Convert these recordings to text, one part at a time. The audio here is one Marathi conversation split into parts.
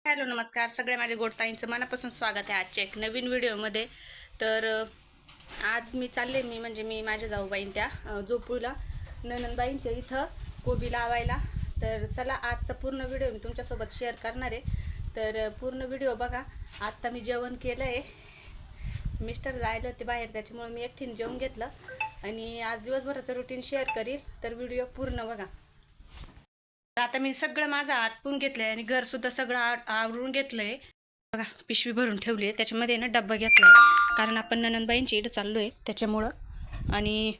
हॅलो नमस्कार सगळे माझे गोडताईंचं मनापासून स्वागत आहे आजच्या एक नवीन व्हिडिओमध्ये। तर आज मी माझ्या जाऊबाईन त्या जोपूला ननंदबाईंच्या इथं कोबी लावायला। तर चला आजचा पूर्ण व्हिडिओ मी तुमच्यासोबत शेअर करणार आहे। तर पूर्ण व्हिडिओ बघा। आत्ता मी जेवण केलं आहे, मिस्टर जायला होते बाहेर, त्याच्यामुळे मी एकटीने जेवून घेतलं आणि आज दिवसभराचं रुटीन शेअर करील, तर व्हिडिओ पूर्ण बघा। आता मी सगळं माझं आटपून घेतलंय आणि घर सुद्धा सगळं आवरून घेतलंय बघा। पिशवी भरून ठेवली आहे, त्याच्यामध्ये ना डब्बा घेतलाय, कारण आपण ननंदबाईंची इथं चाललोय त्याच्यामुळं। आणि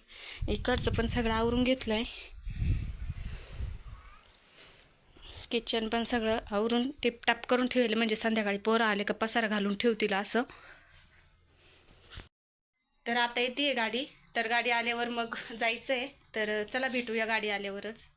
इकडचं पण सगळं आवरून घेतलंय, किचन पण सगळं आवरून टिपटाप करून ठेवले, म्हणजे संध्याकाळी पोरं आले का पसारा घालून ठेवतील असं। तर आता येते गाडी, तर गाडी आल्यावर मग जायचंय। तर चला भेटूया गाडी आल्यावरच।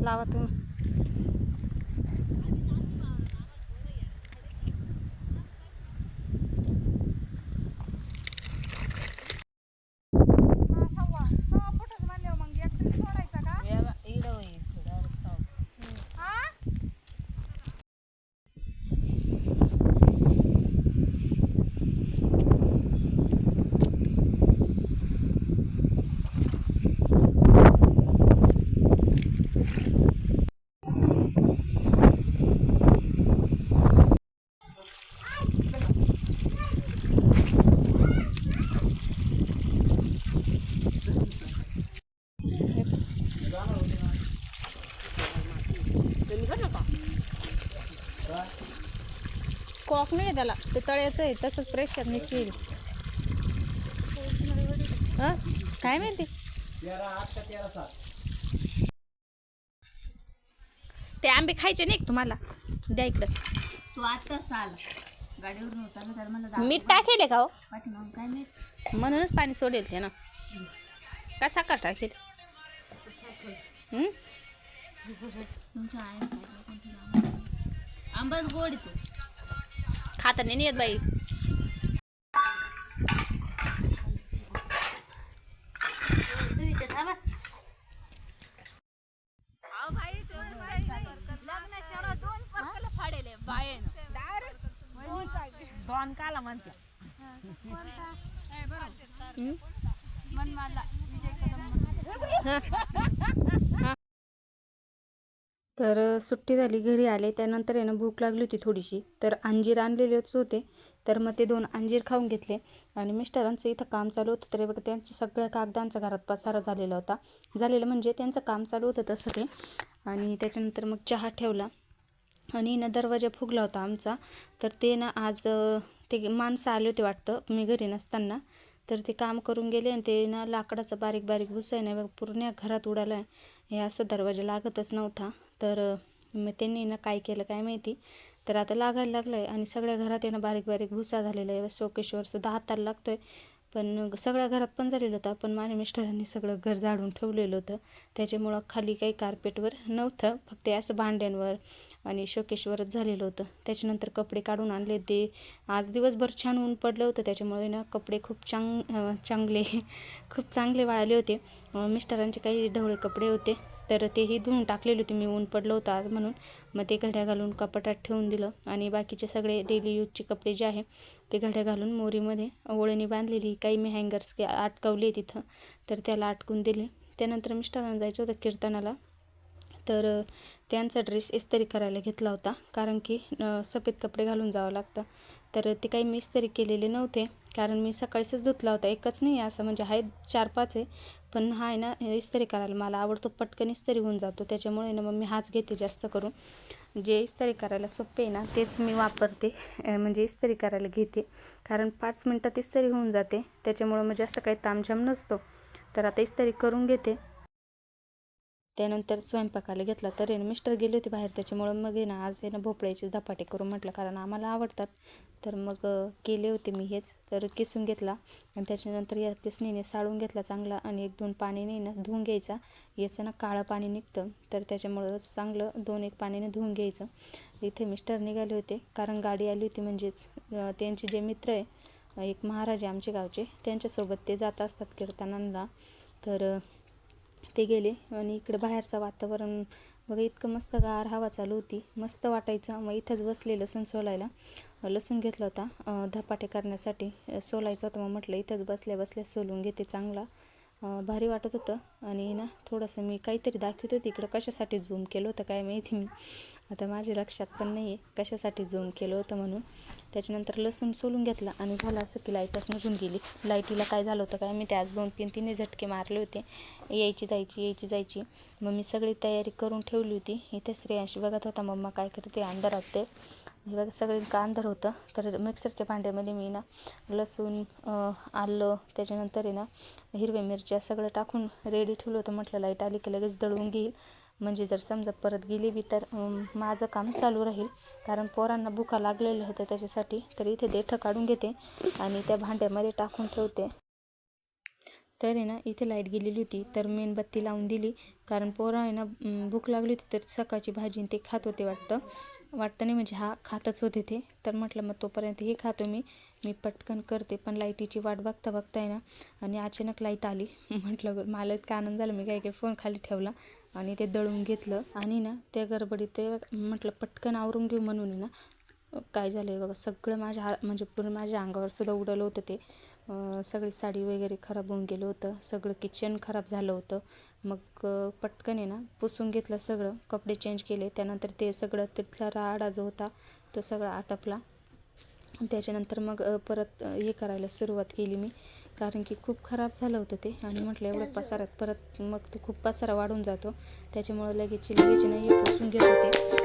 लावा तुम्ही। कॉक नाही त्याला, ते तळ्याचं आहे, तसंच प्रेशर निघेल। काय माहिती ते आंबे खायचे नाही तुम्हाला, द्या इकडं। तू आताच आला गाडीवर नव्हता ना, तर मला मीठ टाकेल का हो? काय माहित, म्हणूनच पाणी सोडेल ते ना, का साखर टाकेल? तुमच्या आई आंबाच गोड तू खाता नाही येत बाई। दोन काला म्हणते तर सुट्टी झाली, घरी आले, त्यानंतर आहे ना भूक लागली होती थोडीशी, तर अंजीर आणलेलेच होते, तर मग ते 2 अंजीर खाऊन घेतले। आणि मिस्टरांचं इथं काम चालू होतं, तरी बघा त्यांचं सगळं कागदांचा घरात पसारा झालेला होता, म्हणजे त्यांचं काम चालू होतं तसं ते। आणि त्याच्यानंतर मग चहा ठेवला आणि ना दरवाजा फुगला होता आमचा, तर ते ना आज ते माणसं आले होते वाटतं मी घरी नसताना, तर ते काम करून गेले आणि ते ना लाकडाचा बारीक बारीक भुसा आहे ना पूर्ण घरात उडाला आहे। हे असं दरवाजा लागतच नव्हता, तर मग त्यांनी ना काय केलं काय माहिती, तर आता लागायला लागलं आहे आणि सगळ्या घरात आहे ना बारीक बारीक भुसा झालेला आहे। शोकेशवरसुद्धा हाताला लागतो आहे, पण सगळ्या घरात पण झालेलं होतं, पण माझ्या मिस्टरांनी सगळं घर झाडून ठेवलेलं होतं, त्याच्यामुळं खाली काही कार्पेटवर नव्हतं, फक्त असं भांड्यांवर आणि शोकेशवरच झालेलं होतं। त्याच्यानंतर कपडे काढून आणले, ते आज दिवसभर छान ऊन पडलं होतं, त्याच्यामुळे ना कपडे खूप चांगले वाळले होते। मिस्टरांचे काही ढवळे कपडे होते, तर तेही धुवून टाकलेले होते मी, ऊन पडलं होतं आज म्हणून, मग ते घड्या घालून कपाटात ठेवून दिलं। आणि बाकीचे सगळे डेली यूजचे कपडे जे आहे ते घड्या घालून मोरीमध्ये ओळीने बांधलेली, काही मी हँगर्स अटकवले तिथं, तर त्याला अटकून दिले। त्यानंतर मिस्टरांना जायचं होतं कीर्तनाला, तर त्यांचा ड्रेस इस्त्री करायला घेतला होता, कारण की सफेद कपडे घालून जावं लागतं, तर ते काही मी इस्त्री केलेले नव्हते, कारण मी सकाळीच धुतला होता. एकच नाही असं म्हणजे आहे 4-5 आहे, पण हा आहे ना इस्त्री करायला मला आवडतो, पटकन इस्त्री होऊन जातो. त्याच्यामुळे ना मग मी हाच घेते जास्त करून. जे इस्त्री करायला सोपे आहे ना तेच मी वापरते, म्हणजे इस्त्री करायला घेते, कारण 5 मिनटात इस्त्री होऊन जाते. त्याच्यामुळं मग जास्त काही तामझाम नसतो. तर आता इस्त्री करून घेते. त्यानंतर स्वयंपाकाला घेतला. तर आहे ना मिस्टर गेले होते बाहेर, त्याच्यामुळं मग आहे ना आज आहे ना भोपळ्याचे धपाटे करून म्हटलं, कारण आम्हाला आवडतात. तर मग केले होते मी हेच. तर किसून घेतला आणि त्याच्यानंतर या किसणीने साळून घेतला चांगला आणि 1-2 पाणीने ना धुवून घ्यायचा. याचं ना काळं पाणी निघतं, तर त्याच्यामुळं चांगलं 2-1 पाणीने धुवून घ्यायचं. इथे मिस्टर निघाले होते, कारण गाडी आली होती. म्हणजेच त्यांचे जे मित्र आहे, एक महाराज आहे आमच्या गावचे, त्यांच्यासोबत ते जात असतात कीर्तनांना. तर ते गेले आणि इकडं बाहेरचं वातावरण बघा, इतकं मस्त गार हवा चालू होती, मस्त वाटायचं. मग इथंच बसले लसूण सोलायला. लसूण घेतला होता धपाटे करण्यासाठी, सोलायचं होतं. मग म्हटलं इथंच बसल्या बसल्या सोलून घेते, चांगला भारी वाटत होतं. आणि ना थोडंसं मी काहीतरी दाखवत होती इकडं, कशासाठी झूम केलं होतं काय माहिती, मी आता माझ्या लक्षात पण नाही आहे कशासाठी झूम केलं होतं म्हणून. त्याच्यानंतर लसूण सोलून घेतला आणि झालं असं की लाईटच निघून गेली. लाईटीला काय झालं होतं काय मी, ते आज 2-3 झटके मारले होते, यायची जायची. मग मी सगळी तयारी करून ठेवली होती. इथे श्रेयांश बघत होता मम्मा काय करते अंधारात. ते बघा सगळी का अंधार होतं. तर मिक्सरच्या भांड्यामध्ये मी ना लसूण, आलं, त्याच्यानंतर आहे ना हिरव्या मिरच्या सगळं टाकून रेडी ठेवलं होतं. म्हटलं लाईट आली की लगेच दळून घेईल, म्हणजे जर समजा परत गेली बी तर माझं काम चालू राहील, कारण पोरांना भुका लागलेलं होतं त्याच्यासाठी. तर इथे देठं काढून घेते आणि त्या भांड्यामध्ये टाकून ठेवते. तर आहे ना इथे लाईट गेलेली होती, तर मेणबत्ती लावून दिली, कारण पोरं आहे ना भूक लागली होती. तर सकाळची भाजी ते खात होते वाटतं नाही, म्हणजे हा खातच होते ते. तर म्हटलं मग तोपर्यंत हे खातो मी पटकन करते. पण लाईटीची वाट बघता आहे ना आणि अचानक लाईट आली. म्हटलं मला इतका आनंद झाला, मी काय फोन खाली ठेवला आणि ते दळून घेतलं. आणि ना त्या गडबडीत ते म्हटलं पटकन आवरून घेऊ म्हणून ना काय झालं आहे बघा, सगळं माझ्या म्हणजे पूर्ण माझ्या अंगावर सुद्धा उडलं होतं ते. सगळी साडी वगैरे खराब होऊन गेलं होतं, सगळं किचन खराब झालं होतं. मग पटकन आहे ना पुसून घेतलं सगळं, कपडे चेंज केले. त्यानंतर ते सगळं तिथला राडा जो होता तो सगळा आटपला. त्याच्यानंतर मग परत हे करायला सुरुवात केली मी, कारण की खूप खराब झालं होतं ते. आणि म्हटलं एवढं पसारात परत मग तो खूप पसारा वाढून जातो, त्याच्यामुळं लगेच नाही हे पुसून घेत होते.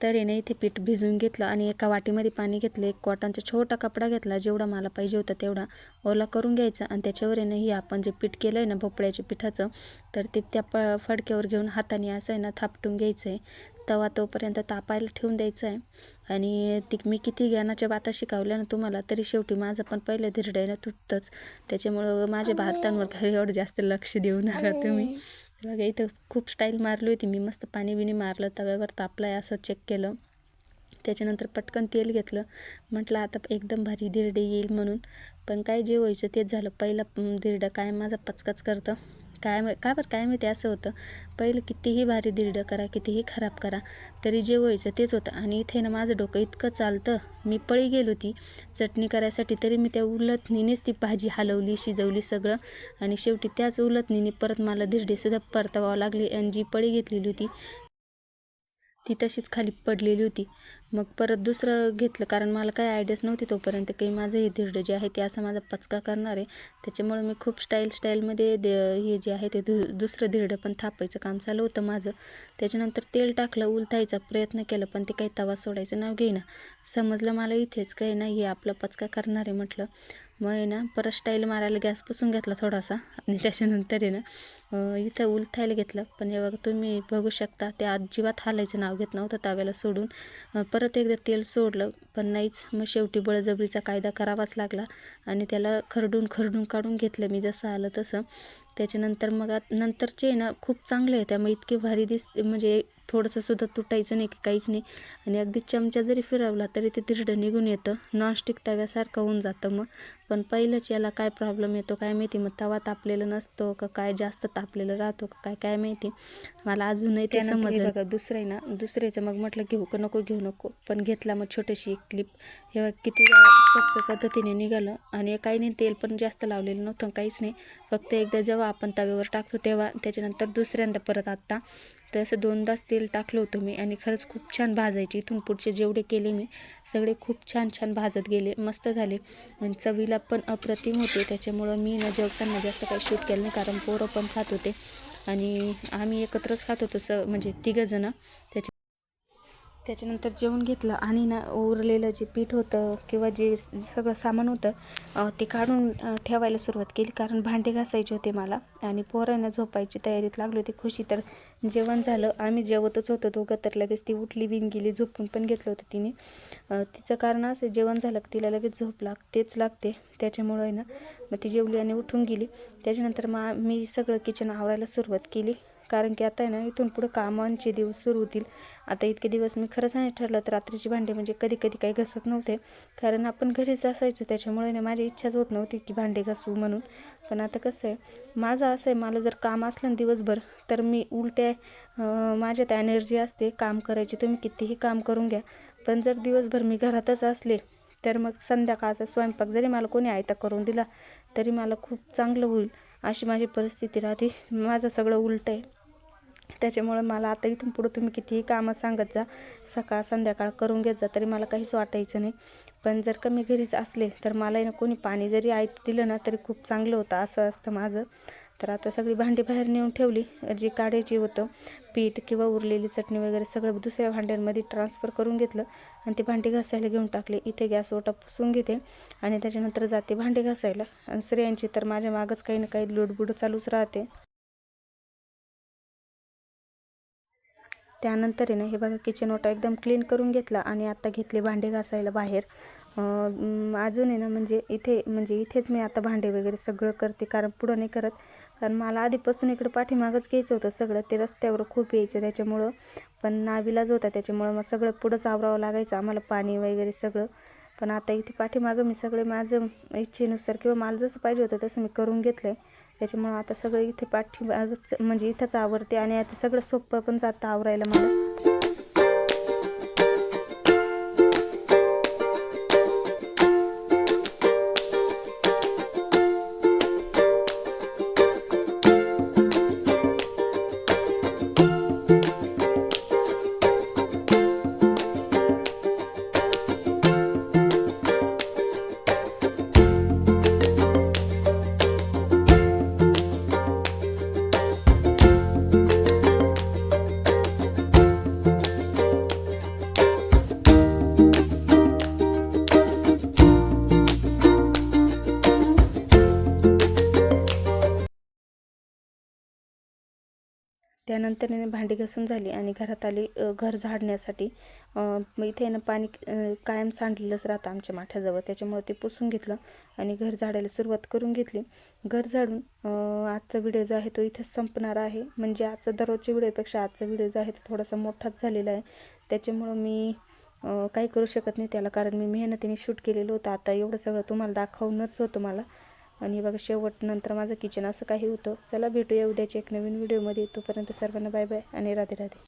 तर आहे ना इथे पीठ भिजवून घेतलं आणि एका वाटीमध्ये पाणी घेतलं. एक कॉटनचा छोटा कपडा घेतला, जेवढा मला पाहिजे होता तेवढा ओला करून घ्यायचा. आणि त्याच्यावर आहे ना ही आपण जे पीठ केलं आहे ना भोपळ्याच्या पिठाचं, तर ते त्या फडक्यावर घेऊन हाताने असं आहे ना थापटून घ्यायचं आहे. तवा तोपर्यंत तापायला ठेवून द्यायचं आहे. आणि मी किती ज्ञानाच्या बाता शिकवल्या ना तुम्हाला, तरी शेवटी माझं पण पहिलं धिरड्यानं तुटतंच. त्याच्यामुळं माझ्या भातांवर घरी एवढं जास्त लक्ष देऊ नका तुम्ही. बघा इथं खूप स्टाईल मारली होती मी, मस्त पाणी बिणी मारलं, तव्यावर तापलाय असं चेक केलं. त्याच्यानंतर पटकन तेल घेतलं. म्हटलं आता एकदम भारी धिरडे येईल म्हणून. पण काय जे व्हायचं तेच झालं. पहिला धिरडा काय माझा पचकाच करतं. काय बरं काय माहिती असं होतं. पहिलं कितीही भारी धिरडं करा, कितीही खराब करा, तरी जे व्हायचं तेच होतं. आणि इथे ना माझं डोकं इतकं चालतं. मी पळी गेली होती चटणी करायसाठी, तरी मी त्या उलथणीनेच ती भाजी हलवली, शिजवली सगळं. आणि शेवटी त्याच उलथणीने परत मला धिरडेसुद्धा परतावावं लागले. आणि जी पळी घेतलेली होती ती तशीच खाली पडलेली होती. मग परत दुसरं घेतलं, कारण मला काही आयडियाच नव्हती तोपर्यंत काही माझं हे धिरडं जे आहे ते असा माझा पचका करणार आहे. त्याच्यामुळे मी खूप स्टाईलमध्ये हे जे आहे ते दुसरं धिरडं पण थापायचं काम चालू होतं माझं. त्याच्यानंतर तेल टाकलं, उलटायचा प्रयत्न केला, पण ते काही तवा सोडायचं नाव घेईना. समजलं मला इथेच काही नाही हे आपलं पचका करणार आहे म्हटलं. मग आहे ना परत स्टाईल मारायला गॅस पुसून घेतला थोडासा. आणि त्याच्यानंतर आहे ना इथं उलथायला घेतलं. पण हे बघा तुम्ही बघू शकता ते अजिबात हालायचं नाव घेत नव्हतं तव्याला सोडून. परत एकदा तेल सोडलं, पण नाहीच. मग शेवटी बळजबरीचा कायदा करावाच लागला आणि त्याला खरडून काढून घेतलं मी जसं आलं तसं. त्याच्यानंतर मग नंतरचे ना खूप चांगले आहे, त्यामुळे इतके भारी दिसते म्हणजे थोडंसंसुद्धा तुटायचं नाही की काहीच नाही. आणि अगदी चमचा जरी फिरवला तरी ते धिरडं निघून येतं. नॉनस्टिक तव्यासारखं होऊन जातं मग. पण पहिलंच याला काय प्रॉब्लेम येतो काय माहिती. मग तवा तापलेला नसतो का काय जास्त तापलेलं राहतो का काय माहिती. मला अजूनही ते समजलं. बघा दुसरं आहे ना, दुसऱ्याचं मग म्हटलं घेऊ नको, पण घेतला. मग छोटीशी एक क्लिप. हे किती सोप्या पद्धतीने निघालं. आणि काही नाही, तेल पण जास्त लावलेलं नव्हतं, काहीच नाही. फक्त एकदा जेव्हा आपण तव्यावर टाकतो तेव्हा, त्याच्यानंतर दुसऱ्यांदा परत आत्ता तसं 2दाच तेल टाकलं होतं मी. आणि खरंच खूप छान भाजायचे. इथून पुढचे जेवढे केले मी सगळे खूप छान भाजत गेले, मस्त झाले. आणि चवीला पण अप्रतिम होते. त्याच्यामुळं मी न जेवताना जास्त काही शूट केलं नाही, कारण पोरं पण खात होते आणि आम्ही एकत्रच खात होतो म्हणजे 3 जणं. त्याच्यानंतर जेवण घेतलं आणि ना उरलेलं जे पीठ होतं किंवा जे सगळं सामान होतं ते काढून ठेवायला सुरुवात केली, कारण भांडे घासायचे होते मला. आणि पोरांना झोपायची तयारीत लागली होती खुशी. तर जेवण झालं, आम्ही जेवतच होतो दोघं, तर लगेच ती उठली बिन गेली. झोपून पण घेतलं होतं तिने. तिचं कारण असं जेवण झालं की तिला लगेच झोप लागते. त्याच्यामुळं आहे ना मग ती जेवली आणि उठून गेली. त्याच्यानंतर मग मी सगळं किचन आवरायला सुरुवात केली, कारण की आता आहे ना इथून पुढे कामांचे दिवस सुरू होतील. आता इतके दिवस मी खरं सांगायचं ठरलं तर रात्रीची भांडे म्हणजे कधी काही घासत नव्हते, कारण आपण घरीच असायचो. त्याच्यामुळे ना माझी इच्छाच होत नव्हती की भांडे घासू म्हणून. पण आता कसं आहे माझं असं आहे, मला जर काम असलं ना दिवसभर तर मी उलट्या माझ्यात एनर्जी असते काम करायची. तुम्ही कितीही काम करून घ्या, पण जर दिवसभर मी घरातच असले तर मग संध्याकाळचा स्वयंपाक जरी मला कोणी आयता करून दिला तरी मला खूप चांगलं होईल, अशी माझी परिस्थिती राहते. माझं सगळं उलटं आहे. त्याच्यामुळे मला आता इथून पुढं तुम्ही कितीही कामं सांगत जा, सकाळ संध्याकाळ करून घेत जा, तरी मला काहीच वाटायचं नाही. पण जर का मी घरीच असले तर मला ना कोणी पाणी जरी आयत दिलं ना तरी खूप चांगलं होतं, असं असतं माझं. तर आता सगळी भांडी बाहेर नेऊन ठेवली. जी काढायची होतं पीठ किंवा उरलेली चटणी वगैरे सगळं दुसऱ्या भांड्यांमध्ये ट्रान्सफर करून घेतलं आणि ते भांडी घासायला घेऊन टाकले. इथे गॅस ओटा पुसून घेते आणि त्याच्यानंतर जाते भांडी घासायला. आणि स्त्रियांची तर माझ्या मागच काही ना काही लोडबुड चालूच राहते. त्यानंतर आहे ना हे बघा किचन ओटा एकदम क्लीन करून घेतला आणि आता घेतले भांडे घासायला बाहेर. अजून आहे ना म्हणजे इथेच मी आता भांडे वगैरे सगळं करते, कारण पुढं नाही करत. कारण मला आधीपासून इकडं पाठीमागच घ्यायचं होतं सगळं, ते रस्त्यावर खूप यायचं त्याच्यामुळं. पण नाविलाज होता, त्याच्यामुळं मग सगळं पुढंच आवरावं लागायचं आम्हाला, पाणी वगैरे सगळं. पण आता इथे पाठीमागं मी सगळे माझं इच्छेनुसार किंवा मला जसं पाहिजे होतं तसं मी करून घेतलं आहे. त्याच्यामुळं आता सगळं इथे पाठीमागच म्हणजे इथंच आवरते आणि आता सगळं सोपं पण जातं आवरायला मला. त्यानंतर भांडी घासून झाली आणि घरात आली घर झाडण्यासाठी. मग इथे ना पाणी कायम सांडलेलंच राहतं आमच्या माठ्याजवळ, त्याच्यामुळे ते पुसून घेतलं आणि घर झाडायला सुरुवात करून घेतली. घर झाडून आजचा व्हिडिओ जो आहे तो इथेच संपणार आहे. म्हणजे आजचा दररोजच्या व्हिडिओपेक्षा आजचा व्हिडिओ जो आहे तो थोडासा मोठाच झालेला आहे. त्याच्यामुळं मी काही करू शकत नाही त्याला, कारण मी मेहनतीने शूट केलेलं होतं. आता एवढं सगळं तुम्हाला दाखवणंच होतं मला. आणि बघा शेवट नंतर माझं किचन असं काही होतं. चला भेटूया उद्याच्या एक नवीन व्हिडिओमध्ये. तोपर्यंत सर्वांना बाय बाय आणि राधे राधे.